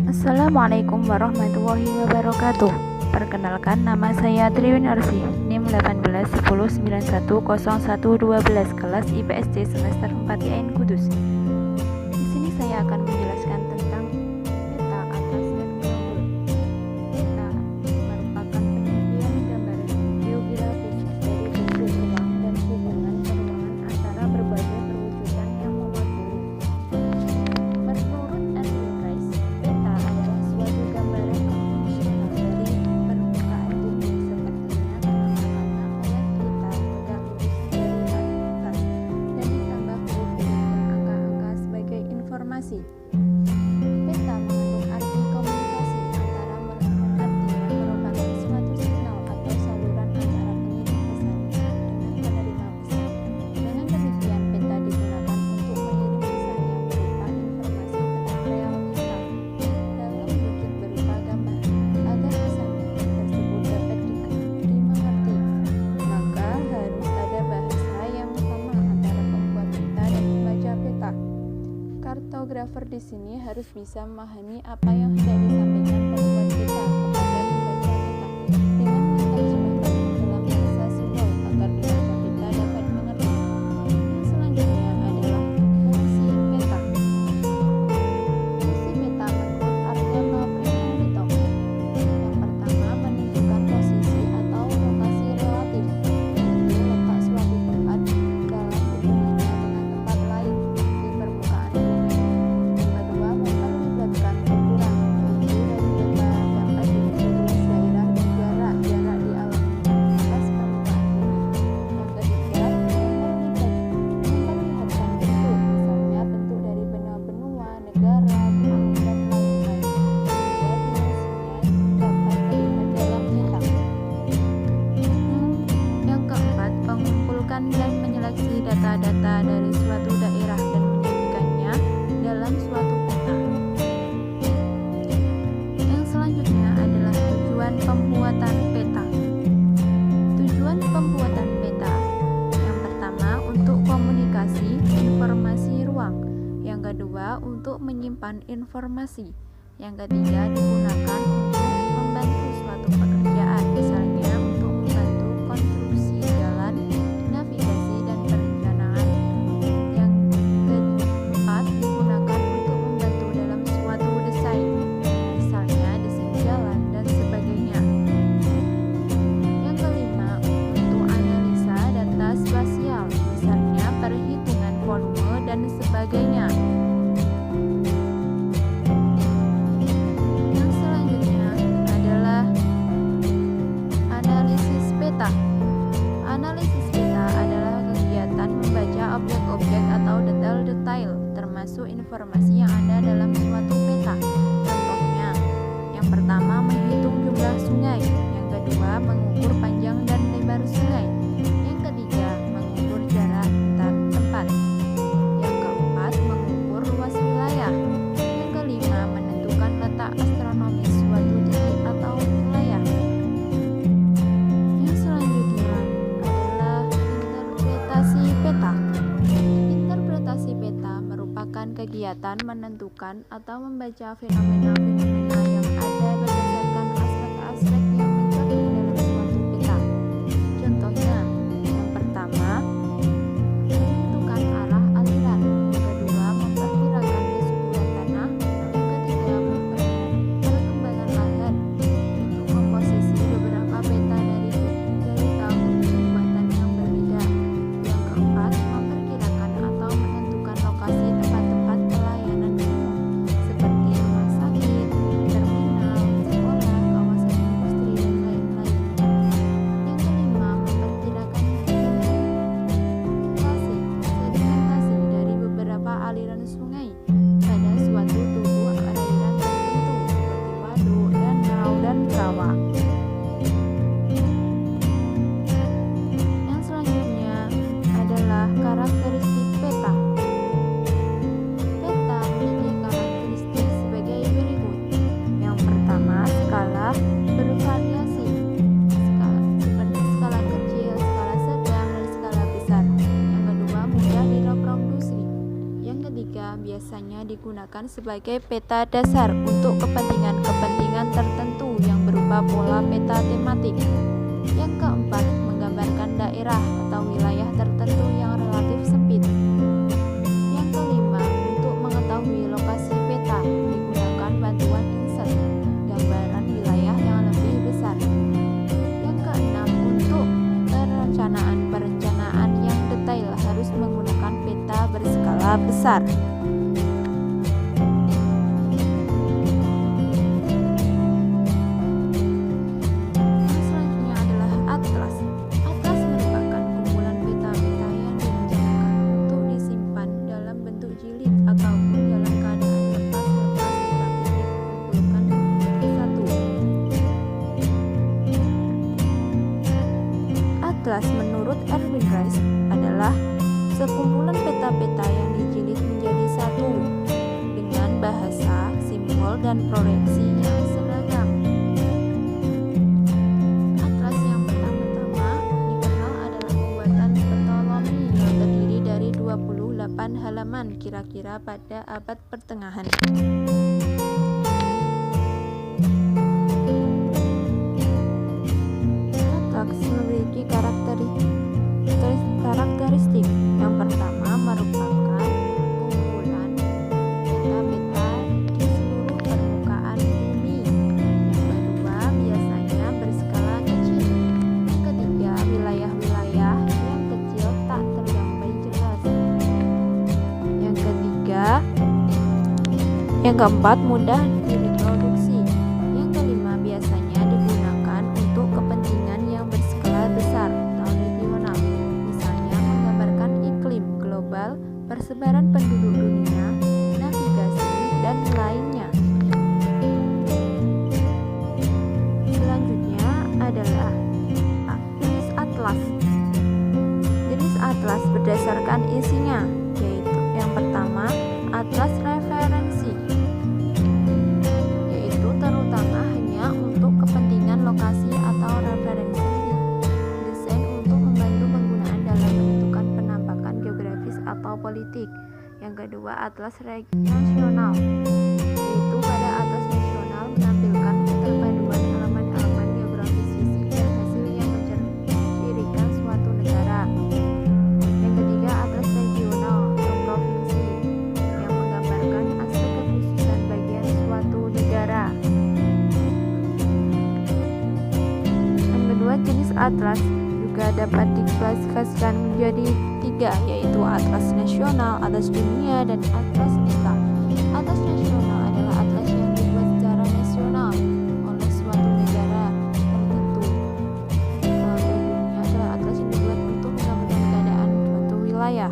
Assalamualaikum warahmatullahi wabarakatuh. Perkenalkan, nama saya Triwin Arsi, NIM 1810910112, kelas IPSC semester 4 IAIN Kudus. Di sini saya akan menjelaskan tentang peta atas dan global. Peta merupakan penyajian gambaran geografis dari bentuk ruang dan hubungan peruangan antara berbagai perwujudan yang mewakili. Menurut Edwin Rice, peta adalah suatu gambaran konvensional dari permukaan bumi sepertinya terang-terangan oleh kita tegak lurus dari atas dan ditambah huruf dan angka-angka sebagai informasi. Peta mengandung arti komunikasi antara arti yang merupakan suatu signal atau saluran antara pengirim pesan dengan penerima pesan. Dengan demikian, peta digunakan untuk mengirim pesan yang berupa informasi tentang realita dalam bentuk berupa gambar agar pesan tersebut dapat dimengerti. Maka harus ada bahasa yang sama antara pembuat peta dan pembaca peta. Kartografer di sini harus bisa memahami apa yang hendak disampaikan pembuat peta kepada pembaca peta dengan menerjemahkan dalam bahasa simbol agar pembaca peta dapat mengerti. Yang selanjutnya adalah fungsi peta. Fungsi peta menurut Argano Primanto. Yang pertama, menunjukkan posisi atau lokasi relatif, yaitu letak suatu tempat dalam hubungannya dengan tempat lain di permukaan bumi. Yang kedua, memperlihatkan ukuran, yaitu dari peta dapat diukur luas daerah dan jarak di alam atas permukaan bumi. Yang ketiga, memperlihatkan bentuk, misalnya bentuk dari benua-benua, negara, pulau, dan lain-lain. Sehingga dimensinya dapat terlihat dalam peta. Yang keempat, mengumpulkan dan menyeleksi data-data dari suatu daerah dan menjadikannya dalam suatu peta. Yang selanjutnya adalah tujuan pembuatan peta. Tujuan pembuatan peta yang pertama, untuk komunikasi informasi ruang. Yang kedua, untuk menyimpan informasi. Yang ketiga, digunakan untuk membantu suatu pekerjaan, misalnya untuk membantu konstruksi jalan, navigasi, dan perencanaan. Yang keempat, digunakan untuk membantu dalam suatu desain, misalnya desain jalan dan sebagainya. Yang kelima, untuk analisa data spasial, misalnya perhitungan volume dan sebagainya. Yang selanjutnya adalah analisis peta. Analisis peta adalah kegiatan membaca objek-objek atau detail-detail, termasuk informasi yang ada dalam suatu peta. Contohnya, yang pertama, menghitung jumlah sungai. Yang kedua, mengukur panjang dan lebar sungai. Yang ketiga, mengukur jarak antar tempat. Yang keempat, mengukur luas wilayah. Yang kelima, menentukan letak astronomis suatu titik atau wilayah. Yang selanjutnya adalah interpretasi peta. Interpretasi peta merupakan kegiatan menentukan atau membaca fenomena-fenomena yang ada berdasarkan aspek-aspek yang mencakup dalam suatu peta. Contohnya, yang pertama, menentukan arah aliran. Yang kedua, memperkirakan kesuburan tanah. Yang ketiga, perkembangan lahan. Untuk komposisi beberapa peta dari tahun pembuatan yang berbeda. Yang keempat, memperkirakan atau menentukan lokasi tempat-tempat pelayanan umum seperti rumah sakit, terminal, digunakan sebagai peta dasar untuk kepentingan-kepentingan tertentu yang berupa pola peta tematik. Yang keempat, menggambarkan daerah atau wilayah tertentu yang relatif sempit. Yang kelima, untuk mengetahui lokasi peta digunakan bantuan insert, gambaran wilayah yang lebih besar. Yang keenam, untuk perencanaan yang detail harus menggunakan peta berskala besar. Atlas menurut Erwin Rice adalah sekumpulan peta-peta yang dijilid menjadi satu dengan bahasa, simbol, dan proyeksi yang seragam. Atlas yang pertama-tama dikenal adalah pembuatan Ptolemy yang terdiri dari 28 halaman kira-kira pada abad pertengahan. Memiliki karakteristik. Yang pertama merupakan kumpulan peta-peta di seluruh permukaan bumi. Yang kedua biasanya berskala kecil. Yang ketiga wilayah-wilayah yang kecil tak tergambar jelas. Yang keempat mudah direproduksi. Yang kelima biasanya digunakan untuk kepentingan yang berskala besar atau regional, misalnya menggambarkan iklim global, persebaran penduduk dunia, navigasi, dan lainnya. Selanjutnya adalah jenis atlas. Jenis atlas berdasarkan isinya, yaitu yang pertama atlas referensi, yaitu terutama hanya untuk kepentingan lokasi atau referensi desain untuk membantu penggunaan dalam menentukan penampakan geografis atau politik. Yang kedua atlas nasional, yaitu pada atlas nasional menampilkan keterpaduan elemen-elemen geografis fisik dan hasil yang mencirikan suatu negara. Yang ketiga atlas regional atau provinsi yang menggambarkan aspek kekhususan bagian suatu negara. Yang kedua jenis atlas juga dapat diklasifikasikan menjadi tiga, yaitu atlas nasional, atlas dunia, dan atlas meta. Atlas nasional adalah atlas yang dibuat secara nasional oleh suatu negara tertentu. Atlas dunia adalah atlas yang dibuat untuk menggambarkan keadaan suatu wilayah.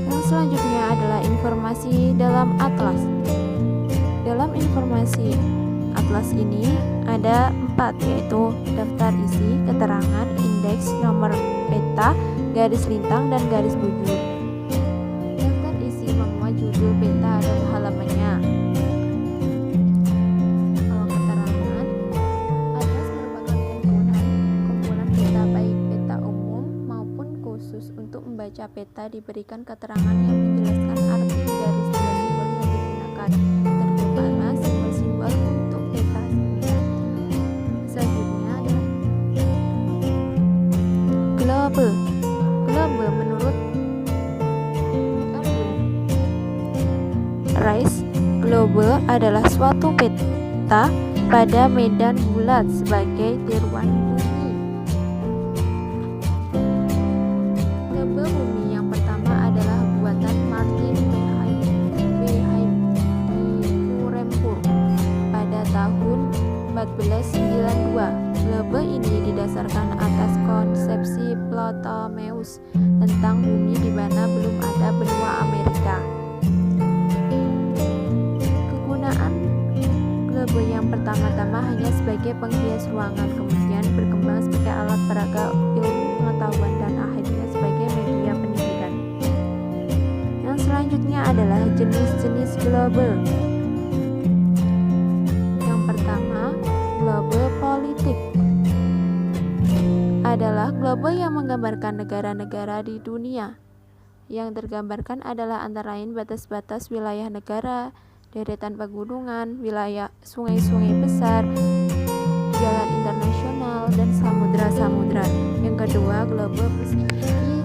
Yang selanjutnya adalah informasi dalam atlas. Dalam informasi atlas ini ada 4, yaitu daftar isi, keterangan, indeks, nomor peta, garis lintang, dan garis bujur. Daftar isi memuat judul peta dan halamannya. Kalau keterangan, atlas merupakan kumpulan peta baik peta umum maupun khusus. Untuk membaca peta diberikan keterangan yang menjelaskan arti dari simbol-simbol yang digunakan, terutama simbol-simbol untuk peta. Selanjutnya adalah globe. Globe menurut Erwin Rice, globe adalah suatu peta pada medan bulat sebagai tiruan bumi. Globe bumi yang pertama adalah buatan Martin Behaim di Nuremberg pada tahun 1492. Globe ini didasarkan atas konsepsi Ptolemeus tentang bumi di mana belum ada benua Amerika. Kegunaan globe yang pertama-tama hanya sebagai penghias ruangan, kemudian berkembang sebagai alat peraga ilmu pengetahuan, dan akhirnya sebagai media pendidikan. Yang selanjutnya adalah jenis-jenis globe. Yang pertama, globe politik adalah globe yang menggambarkan negara-negara di dunia. Yang tergambarkan adalah antara lain batas-batas wilayah negara, deretan pegunungan, wilayah sungai-sungai besar, jalan internasional, dan samudra-samudra. Yang kedua, globe persegi